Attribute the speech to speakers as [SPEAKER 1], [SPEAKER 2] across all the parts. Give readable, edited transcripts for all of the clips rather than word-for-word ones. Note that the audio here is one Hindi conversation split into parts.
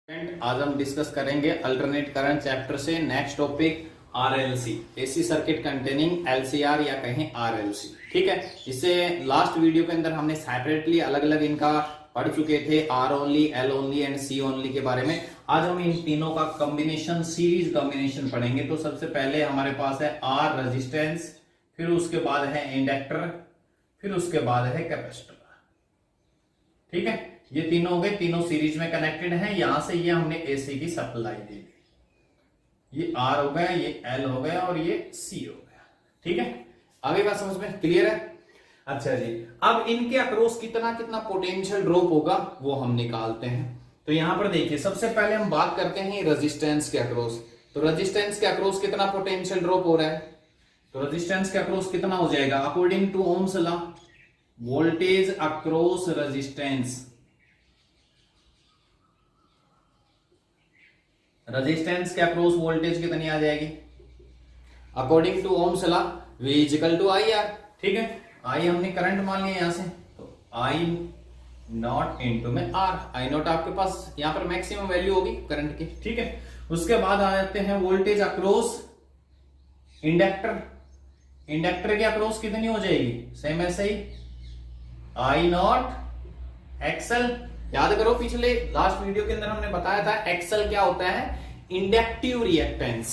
[SPEAKER 1] आज हम डिस्कस करेंगे अल्टरनेट करंट चैप्टर से next topic RLC, AC circuit containing LCR या कहें आरएलसी। ठीक है, इससे लास्ट वीडियो के अंदर हमने सेपरेटली अलग अलग इनका पढ़ चुके थे, R only, L only and C only के बारे में। आज हम इन तीनों का कॉम्बिनेशन, सीरीज कॉम्बिनेशन पढ़ेंगे। तो सबसे पहले हमारे पास है आर रेजिस्टेंस, फिर उसके बाद है इंडक्टर, फिर उसके बाद है कैपेसिटर। ठीक है, ये तीनों हो गए, तीनों सीरीज में कनेक्टेड हैं। यहां से ये हमने एसी की सप्लाई दी थी, ये आर हो गया, ये एल हो गया और ये सी हो गया। ठीक है, आगे बात समझ में क्लियर है? अच्छा जी, अब इनके अक्रॉस कितना कितना पोटेंशियल ड्रॉप होगा वो हम निकालते हैं। तो यहां पर देखिए, सबसे पहले हम बात करते हैं रेजिस्टेंस के अक्रॉस। तो रेजिस्टेंस के अक्रॉस कितना पोटेंशियल ड्रॉप हो रहा है? तो रेजिस्टेंस के अक्रॉस कितना हो जाएगा? According to Ohm's law, voltage across resistance, resistance के अक्रॉस वोल्टेज कितनी आ जाएगी? According to Ohm's law V equal to I R. ठीक है, आई हमने करंट मान लिया यहां से, तो आई नॉट इंटू में आर। आई नॉट आपके पास यहां पर मैक्सिमम वैल्यू होगी करंट की। ठीक है, उसके बाद आ जाते हैं वोल्टेज अक्रॉस इंडक्टर। इंडक्टर के अक्रॉस कितनी हो जाएगी? सेम ऐसे ही, आई नॉट एक्सएल। याद करो, पिछले लास्ट वीडियो के अंदर हमने बताया था एक्सएल क्या होता है? Inductive reactance.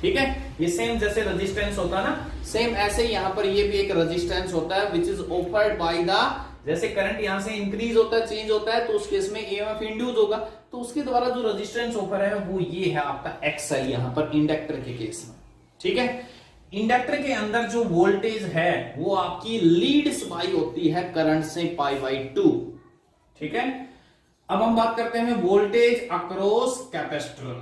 [SPEAKER 1] ठीक है, ये सेम जैसे रेजिस्टेंस होता है ना, सेम ऐसे ही यहां पर ये भी एक रेजिस्टेंस होता है which is offered by the, जैसे करंट यहां से इंक्रीज होता है, चेंज होता है, तो उस केस में ईएमएफ इंड्यूस होगा, तो उसके द्वारा जो रेजिस्टेंस ऑफर है वो ये है आपका एक्सएल यहां पर इंडक्टर के केस में। ठीक है, इंडक्टर के अंदर जो वोल्टेज है वो आपकी लीड्स बाय होती है करंट से π/2। ठीक है, अब हम बात करते हैं वोल्टेज अक्रॉस कैपेसिटर।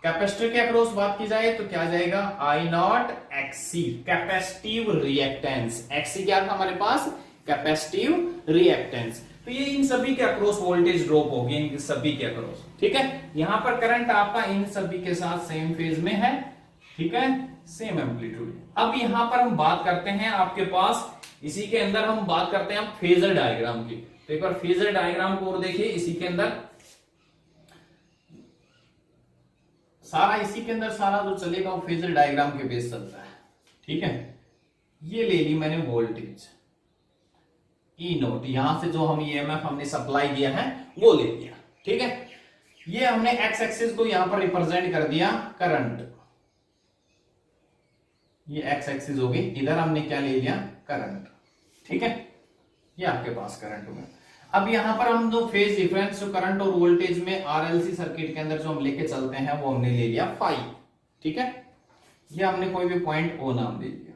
[SPEAKER 1] कैपेसिटर के अक्रॉस बात की जाए तो क्या जाएगा? I not XC, capacitive reactance. XC क्या था हमारे पास? Capacitive reactance. तो ये इन सभी के अक्रॉस वोल्टेज ड्रॉप होगी, इन सभी के अक्रॉस। ठीक है, यहां पर करंट आपका इन सभी के साथ सेम फेज में है। ठीक है, सेम एम्पलीट्यूड। अब यहां पर हम बात करते हैं आपके पास, इसी के अंदर हम बात करते हैं फेजर डायग्राम की। तो एक बार फेजर डायग्राम को और देखिए, इसी के अंदर सारा, इसी के अंदर सारा जो चलेगा वो फेजर डायग्राम के बेस चलता है। ठीक है, ये ले ली मैंने वोल्टेज ई नोट, यहां से जो हम ईएमएफ हमने सप्लाई दिया है वो ले लिया। ठीक है, ये हमने एक्स एक्सिस को यहां पर रिप्रेजेंट कर दिया करंट, ये एक्स एक्सिस होगी, इधर हमने क्या ले लिया? करंट। ठीक है, ये आपके पास करंट होगा। अब यहां पर हम जो फेज डिफरेंस जो करंट और वोल्टेज में आरएलसी सर्किट के अंदर जो हम लेके चलते हैं वो हमने ले लिया फाई। ठीक है, ये हमने कोई भी पॉइंट ओ नाम दे दिया।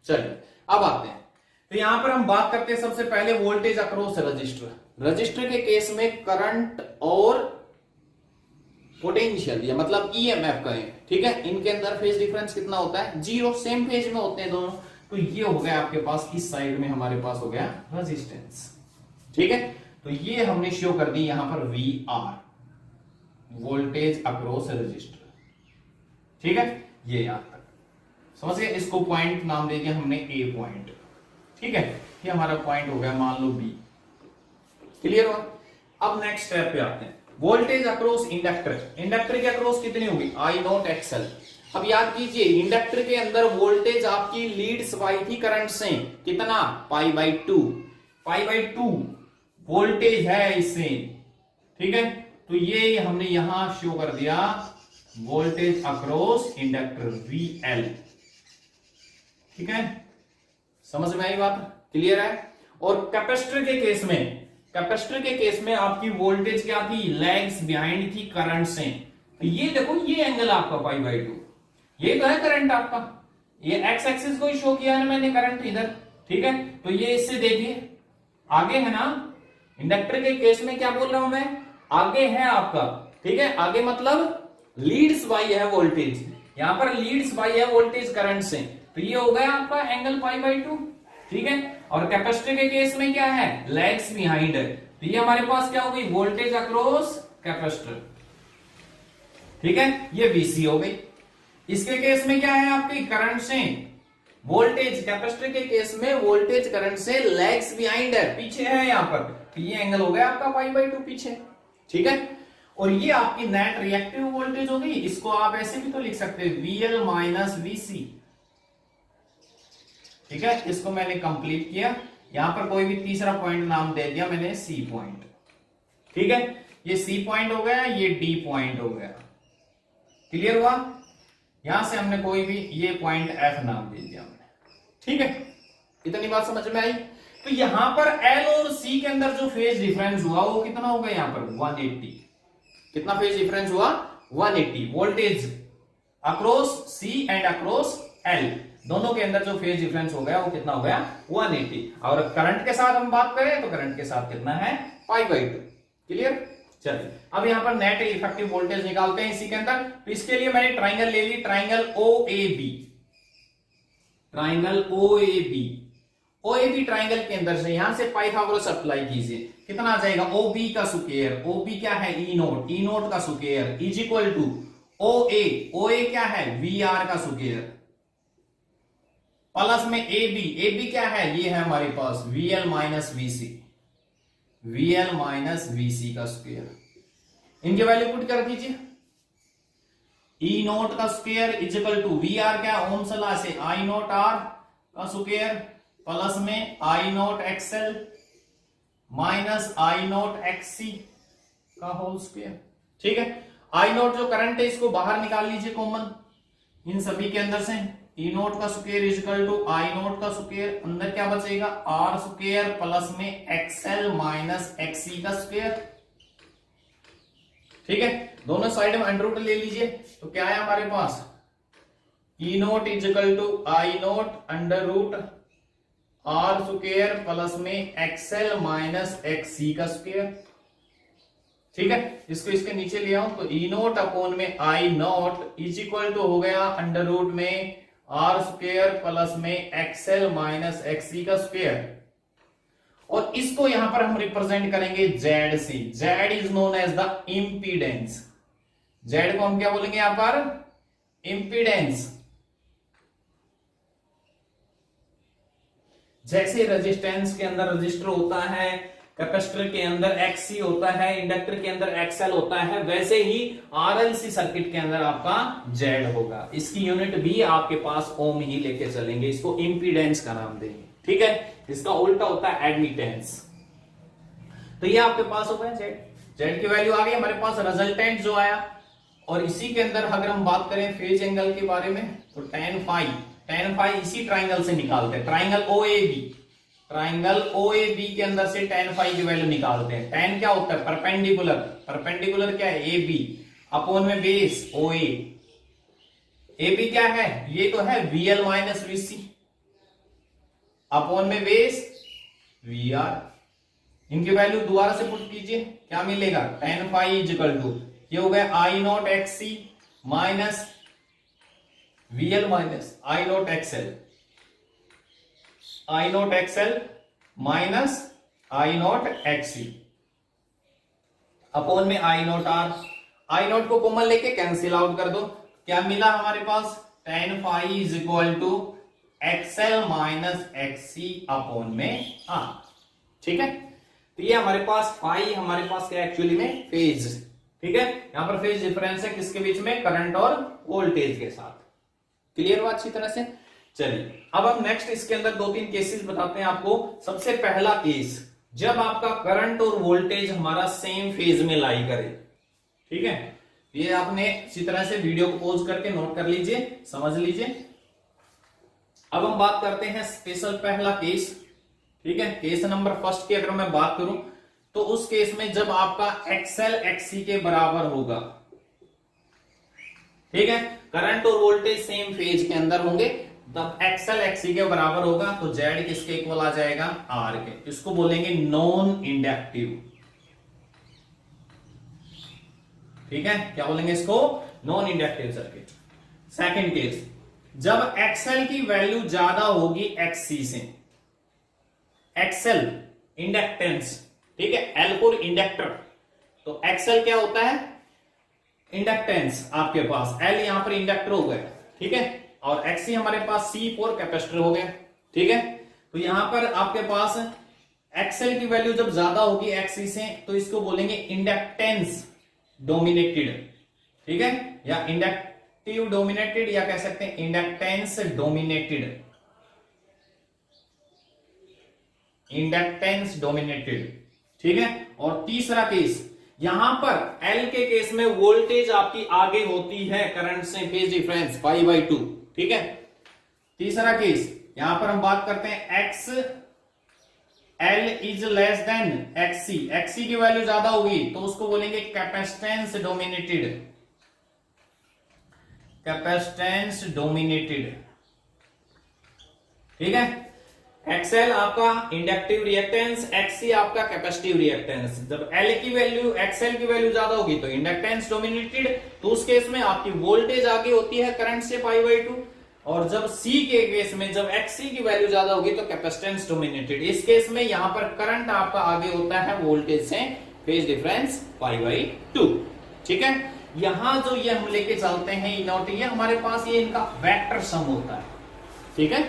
[SPEAKER 1] चलिए अब आते हैं, तो यहां पर हम बात करते हैं सबसे पहले वोल्टेज अक्रॉस रजिस्टर। रजिस्टर के केस में करंट और पोटेंशियल, या मतलब ईएमएफ कहें, ठीक है, इनके अंदर फेज डिफरेंस कितना होता है? 0, सेम फेज में होते हैं दोनों। तो ये हो गया आपके पास, इस साइड में हमारे पास हो गया रेजिस्टेंस। ठीक है, तो ये हमने शो कर दी यहां पर VR, वोल्टेज अक्रॉस रजिस्टर। ठीक है, ये यहां तक समझ गए। इसको पॉइंट नाम दे दिया हमने A पॉइंट। ठीक है, ये हमारा पॉइंट हो गया, मान लो B। क्लियर हुआ? अब नेक्स्ट स्टेप पे आते हैं, वोल्टेज अक्रॉस इंडक्टर। इंडक्टर के अक्रॉस कितनी होगी? आई नॉट एक्सएल। अब याद कीजिए, इंडक्टर के अंदर वोल्टेज आपकी लीड्स बाई थी करंट से, कितना? π/2। π/2 वोल्टेज है इससे। ठीक है, तो ये हमने यहां शो कर दिया वोल्टेज अक्रॉस इंडक्टर VL। ठीक है, समझ में आई बात? क्लियर है? और कैपेसिटर के केस में, कैपेसिटर के केस में आपकी वोल्टेज क्या थी? लैग्स बिहाइंड थी करंट से। तो ये देखो, ये एंगल आपका π/2, ये तो है करंट आपका, ये एक्स एक्सिस को ही शो किया है मैंने करंट इधर। ठीक है, तो ये इससे देखिए आगे है ना, इंडक्टर के केस में क्या बोल रहा हूं मैं? आगे है आपका। ठीक है, आगे मतलब लीड्स बाई है वोल्टेज, यहां पर लीड्स बाई है वोल्टेज करंट से, तो ये हो गया आपका एंगल π/2। ठीक है, और कैपेसिटर के केस में क्या है? लैग्स बिहाइंड है, तो ये हमारे पास क्या हो गई? Voltage across capacitor. ठीक है, ये VC हो गई। इसके केस में क्या है आपकी? करंट से वोल्टेज, कैपेसिटर के केस में वोल्टेज करंट से लैग्स बिहाइंड है, पीछे है यहां पर, तो ये एंगल हो गया आपका π/2 पीछे। ठीक है। और ये आपकी नेट रिएक्टिव वोल्टेज हो गई, इसको आप ऐसे भी तो लिख सकते हैं VL माइनस VC। ठीक है, इसको मैंने कंप्लीट किया, यहां पर कोई भी तीसरा पॉइंट नाम दे दिया मैंने C पॉइंट। ठीक है, ये C पॉइंट हो गया, ये D पॉइंट हो गया। क्लियर हुआ? यहां से हमने कोई भी ये पॉइंट F नाम दे दिया हमने। ठीक है, इतनी बात समझ में आई? तो यहां पर L और C के अंदर जो फेज डिफरेंस हुआ वो कितना होगा? यहां पर 180। कितना फेज डिफरेंस हुआ? 180। Voltage across C and across L दोनों के अंदर जो फेज डिफरेंस हो गया वो कितना हो गया? 180। और करंट के साथ हम बात करें तो करंट के साथ कितना है? π/2। क्लियर? चलिए अब यहां पर नेट इफेक्टिव वोल्टेज निकालते हैं इसी के अंदर। तो इसके लिए मैंने ट्राइंगल ले ली, triangle OAB। Triangle OAB triangle के अंदर से यहां से पाइथागोरस अप्लाई कीजिए। कितना आ जाएगा? OB का स्क्वायर, OB क्या है? E नोट का square is equal to OA क्या है? VR का स्क्वायर प्लस में AB क्या है? ये है हमारे पास VL माइनस VC का स्क्वायर। इनके वैल्यू पुट कर दीजिए। E नोट का square is equal to VR क्या? ओम्स लॉ से I नोट R का स्क्वायर प्लस में I note XL minus I note XC का होल स्क्वायर। ठीक है, I नोट जो करंट है इसको बाहर निकाल लीजिए कॉमन इन सभी के अंदर से। E नोट का square is equal to I naught का स्क्वायर, अंदर क्या बचेगा? R स्क्वायर प्लस में XL माइनस XC का स्क्वायर। ठीक है, दोनों साइड में अंडर रूट ले लीजिए। तो क्या है हमारे पास? E note is equal to I note under root R square plus में XL माइनस XC का स्क्वायर। ठीक है, इसको इसके नीचे ले आऊं तो E नोट अपॉन में I note is equal to हो गया अंडर रूट में R स्क्वायर प्लस में XL माइनस XC का स्क्वायर। और इसको यहां पर हम रिप्रेजेंट करेंगे Z से। Z is known as the impedance. Z को हम क्या बोलेंगे यहां पर? इंपीडेंस। जैसे रेजिस्टेंस के अंदर रजिस्टर होता है, कैपेसिटर के अंदर XC होता है, इंडक्टर के अंदर XL होता है, वैसे ही RLC सर्किट के अंदर आपका Z होगा। इसकी यूनिट भी आपके पास ओम ही लेके चलेंगे, इसको इंपीडेंस का नाम देंगे। ठीक है, इसका उल्टा होता है एडमिटेंस। तो ये आपके पास हो गया Z की वैल्यू आ गई हमारे पास, रिजल्टेंट जो आया। और इसी के अंदर अगर हम बात करें फेज एंगल के बारे में तो tan phi इसी ट्राइंगल से निकालते हैं। ट्राइंगल OAB के अंदर से tan phi की वैल्यू निकालते हैं। tan क्या होता है? परपेंडिकुलर क्या है? AB अपॉन में बेस OA। AB क्या है? ये तो है VL माइनस VC अपॉन में बेस VR। इनकी वैल्यू दोबारा से पुट कीजिए, क्या मिलेगा? tan phi is equal to ये हो गया I note XC minus VL minus I note XL minus I note XC upon में I note R। I note को कॉमन लेके कैंसिल आउट कर दो, क्या मिला हमारे पास? tan phi is equal to XL minus XC upon में R। ठीक है, तो ये हमारे पास phi हमारे पास क्या एक्चुअली में? फेज। ठीक है, यहां पर फेज डिफरेंस है किसके बीच में? करंट और वोल्टेज के साथ। क्लियर हुआ अच्छी तरह से? चलिए अब हम नेक्स्ट इसके अंदर 2-3 केसेस बताते हैं आपको। सबसे पहला केस, जब आपका करंट और वोल्टेज हमारा सेम फेज में लाई करे। ठीक है, ये आपने इसी तरह से वीडियो को पॉज करके नोट कर लीजिए, समझ लीजिए। अब हम बात करते हैं स्पेशल पहला केस। ठीक है, केस नंबर फर्स्ट की अगर मैं बात करूं तो उस केस में जब आपका XL XC के बराबर होगा। ठीक है, करंट और वोल्टेज सेम फेज के अंदर होंगे, तब XL XC के बराबर होगा तो Z किसके इक्वल आ जाएगा? R के। इसको बोलेंगे नॉन इंडक्टिव। ठीक है, क्या बोलेंगे इसको? Non inductive circuit. Second case, जब XL की वैल्यू ज्यादा होगी XC से। XL इंडक्टेंस, ठीक है, L फॉर इंडक्टर, तो XL क्या होता है? इंडक्टेंस आपके पास, L यहां पर इंडक्टर हो गया। ठीक है, और XC हमारे पास C फॉर कैपेसिटर हो गया। ठीक है, तो यहां पर आपके पास एक्सएल की वैल्यू जब ज्यादा होगी एक्सी से तो इसको बोलेंगे इंडक्टेंस डोमिनेटेड, ठीक है, या इंडक्टिव डोमिनेटेड, या कह सकते हैं इंडक्टेंस डोमिनेटेड, इंडक्टेंस डोमिनेटेड, ठीक है। और तीसरा केस, यहां पर एल के केस में वोल्टेज आपकी आगे होती है करंट से, फेज डिफरेंस π/2, ठीक है। तीसरा केस यहां पर हम बात करते हैं X L is less than XC, XC की वैल्यू ज्यादा होगी तो उसको बोलेंगे कैपेसिटेंस डोमिनेटेड, कैपेसिटेंस डोमिनेटेड, ठीक है। एक्सएल आपका इंडक्टिव रिएक्टेंस, एक्सी आपका कैपेसिटिव रिएक्टेंस। जब एल की वैल्यू एक्सएल की वैल्यू ज्यादा होगी तो इंडक्टेंस डोमिनेटेड, तो उस केस में आपकी वोल्टेज आगे होती है करंट से π/2, और जब सी के केस में जब एक्सी की वैल्यू ज्यादा होगी तो कैपेसिटेंस डोमिनेटेड। इस केस में यहां पर करंट आपका आगे होता है वोल्टेज से, फेज डिफरेंस π/2, ठीक है। यहां जो ये हम लेके चलते हैं E0, ये हमारे पास ये इनका वेक्टर सम होता है, ठीक है।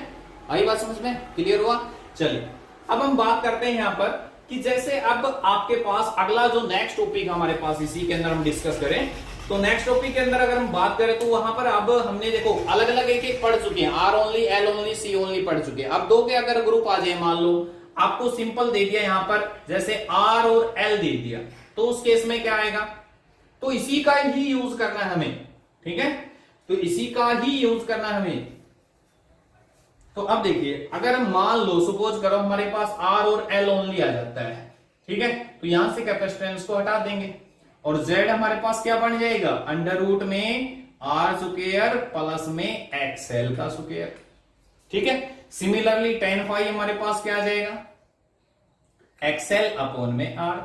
[SPEAKER 1] आई बात समझ में, क्लियर हुआ? चलिए अब हम बात करते हैं यहां पर कि जैसे अब आपके पास अगला जो नेक्स्ट टॉपिक हमारे पास इसी के अंदर हम डिस्कस करें, तो नेक्स्ट टॉपिक के अंदर अगर हम बात करें तो वहां पर अब हमने देखो अलग अलग एक एक पढ़ चुके हैं, R only, L only, C only पढ़ चुके हैं। अब दो के अगर ग्रुप आ जाए, मान लो आपको सिंपल दे दिया यहां पर जैसे आर और एल दे दिया, तो उस केस में क्या आएगा, तो इसी का ही यूज करना है हमें, ठीक है, तो इसी का ही यूज करना है हमें। तो अब देखिए अगर हम मान लो सपोज करो हमारे पास आर और एल ओनली आ जाता है, ठीक है, तो यहां से कैपेसिटेंस को हटा देंगे और जेड हमारे पास क्या बन जाएगा, अंडर रूट में आर स्क्वायर प्लस में एक्सएल का स्क्वायर, ठीक है। सिमिलरली tan फाई हमारे पास क्या आ जाएगा, एक्सएल अपॉन में आर,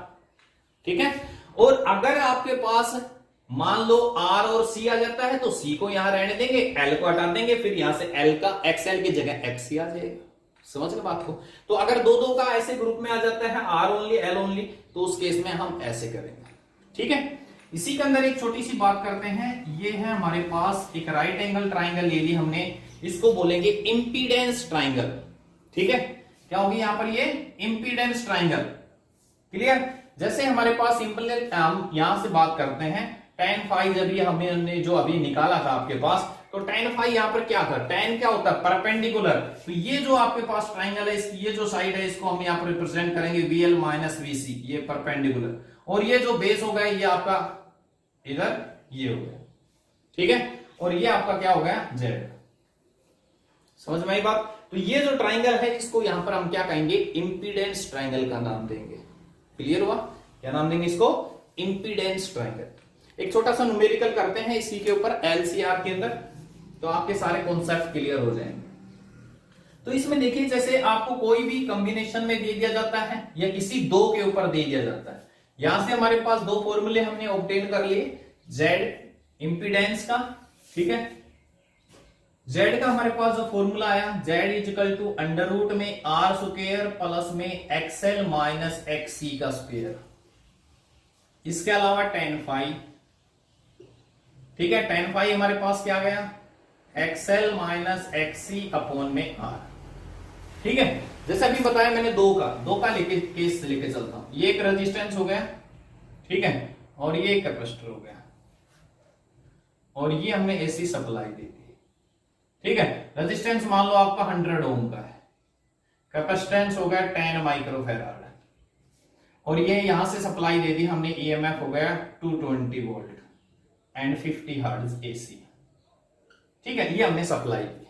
[SPEAKER 1] ठीक है। और अगर आपके पास मान लो आर और सी आ जाता है तो सी को यहां रहने देंगे, एल को हटा देंगे, फिर यहां से एल का एक्सएल की जगह एक्सी आ जाएगा, समझ गए बात को। तो अगर दो दो का ऐसे ग्रुप में आ जाता है आर ओनली एल ओनली, तो उस केस में हम ऐसे करेंगे, ठीक है। इसी के अंदर एक छोटी सी बात करते हैं, ये है हमारे पास एक राइट एंगल ट्राइंगल ले ली हमने, इसको बोलेंगे इंपीडेंस ट्राइंगल, ठीक है। क्या होगी यहां पर, ये इंपीडेंस ट्राइंगल, क्लियर। जैसे हमारे पास सिंपल हम यहां से बात करते हैं tan फाई, जब ये हमने जो अभी निकाला था आपके पास, तो tan फाई यहां पर क्या था, tan क्या होता है, परपेंडिकुलर। तो ये जो आपके पास ट्राइंगल है, इसकी ये जो साइड है इसको हम यहां पर रिप्रेजेंट करेंगे VL माइनस VC, ये परपेंडिकुलर, और ये जो बेस होगा ये आपका इधर ये हो गया, ठीक है, और ये आपका क्या हो गया, Z, समझ में आई बात। तो ये जो ट्राइंगल है इसको यहां पर हम क्या कहेंगे, इंपीडेंस ट्राइंगल का नाम देंगे, क्लियर हुआ, क्या नाम देंगे इसको, इंपीडेंस ट्राइंगल। एक छोटा सा न्यूमेरिकल करते हैं इसी के ऊपर LCR के अंदर, तो आपके सारे कॉन्सेप्ट क्लियर हो जाएंगे। तो इसमें देखिए जैसे आपको कोई भी कॉम्बिनेशन में दे दिया जाता है या किसी दो के ऊपर दे दिया जाता है, यहां से हमारे पास दो फॉर्मूले हमने ऑब्टेन कर लिए, Z इंपीडेंस का, ठीक है, Z का हमारे पास जो फॉर्मूला आया, Z is equal to under root में आर स्क्वायर प्लस में एक्सएल माइनस एक्सी का स्क्वायर, इसके अलावा tan फाई, ठीक है, tan फाई हमारे पास क्या गया, एक्सएल माइनस एक्सी अपॉन में आर, ठीक है। जैसे अभी बताया मैंने दो का लेके केस लेके चलता हूं, ये एक रेजिस्टेंस हो गया, ठीक है, और ये एक कैपेसिटर हो गया, और ये हमने एसी सप्लाई दी थी, ठीक है। रेजिस्टेंस मान लो आपका 100 ओम का है, कैपेसिटेंस हो गया 10 माइक्रोफैराड, और ये यहां से सप्लाई दे दी हमने, ईएमएफ हो गया 220 वोल्ट एंड 50 हर्ट्ज एसी, ठीक है, ये हमने सप्लाई की।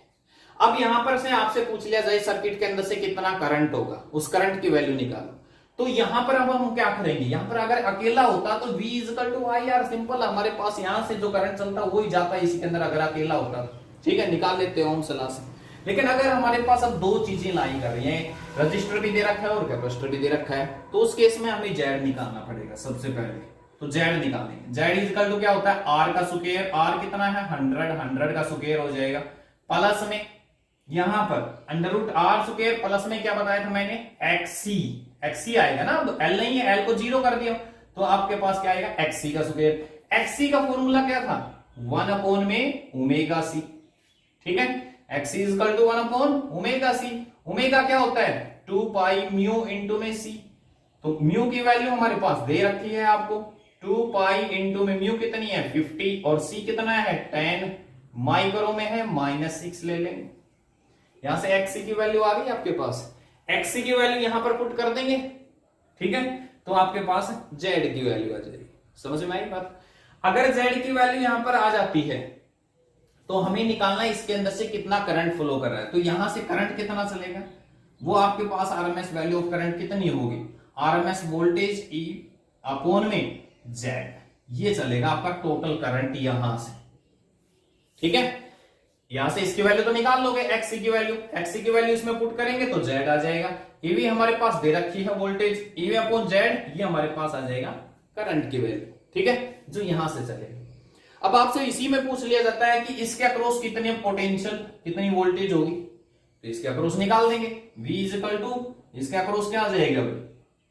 [SPEAKER 1] अब यहां पर से आपसे पूछ लिया जाए सर्किट के अंदर से कितना करंट होगा, उस करंट की वैल्यू निकालो। तो यहां पर अब हम क्या करेंगे, यहां पर अगर अकेला होता तो V equal to I R, simple, हमारे पास यहां से जो करंट चलता वो ही जाता है इसी के अंदर, अगर अकेला होता, ठीक है, निकाल लेते हो ओम सलाह से। लेकिन अगर हमारे पास अब दो चीजें लाई कर रही हैं, रजिस्टर भी दे रखा है और कैपेसिटर भी दे रखा है, तो उस केस में हमें Z निकालना पड़ेगा सबसे पहले। तो Z निकालेंगे, Z इक्वल टू क्या होता है, R का स्क्वायर, R कितना है 100 का स्क्वायर हो जाएगा, प्लस में यहां पर under root R square plus में क्या बताया था मैंने, एक्सी आएगा ना, अब L नहीं है, L को 0 कर दिया, तो आपके पास क्या आएगा, एक्सी का स्क्वायर। एक्सी का फॉर्मूला क्या था, 1 अपॉन में ओमेगा सी, ठीक है, XC equal to 1 upon omega C. Omega क्या होता है 2 पाई म्यू इंटू में सी। तो म्यू की वैल्यू हमारे पास दे रखी है आपको, 2 पाई इंटू में म्यू कितनी है 50 और सी कितना है 10 माइक्रो में है -6 ले लेंगे। यहां से एक्सी की वैल्यू आ गई आपके पास, एक्सी की वैल्यू यहां पर पुट कर देंगे, ठीक है, तो आपके पास जेड की वैल्यू आ जाएगी। समझ में आई बात? अगर जेड की वैल्यू यहां पर आ जाती है तो हमें निकालना है इसके अंदर से कितना करंट फ्लो कर रहा है। तो यहां से करंट कितना चलेगा, वो आपके पास आरएमएस वैल्यू ऑफ करंट कितनी होगी, आरएमएस वोल्टेज ई अपॉन में जेड, ये चलेगा आपका टोटल करंट यहां से, ठीक है। यहां से इसकी वैल्यू तो निकाल लोगे, एक्सी की वैल्यू, एक्सी की वैल्यू इसमें पुट करेंगे तो जेड आ जाएगा। ये भी हमारे पास दे रखी है वोल्टेज ई अपॉन जेड, ये हमारे पास आ जाएगा करंट की वैल्यू, ठीक है, जो यहां से चलेगा। अब आपसे इसी में पूछ लिया जाता है कि इसके अक्रॉस कितनी पोटेंशियल, कितनी वोल्टेज होगी, तो इसके अक्रॉस निकाल देंगे, V इक्वल टू इसके अक्रॉस क्या आ जाएगा भाई,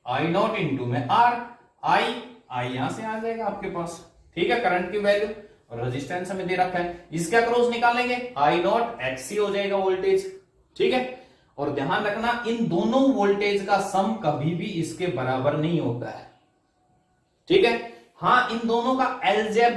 [SPEAKER 1] आई नॉट इंटू में आर, आई यहां से आ जाएगा आपके पास, ठीक है, करंट की वैल्यू और रेजिस्टेंस हमें दे रखा है, इसके अक्रॉस निकालेंगे आई नॉट एक्सी हो जाएगा वोल्टेज, ठीक है। और ध्यान रखना इन दोनों वोल्टेज का सम कभी भी इसके बराबर नहीं होता है, ठीक है। हाँ, इन दोनों का एलजेब्रा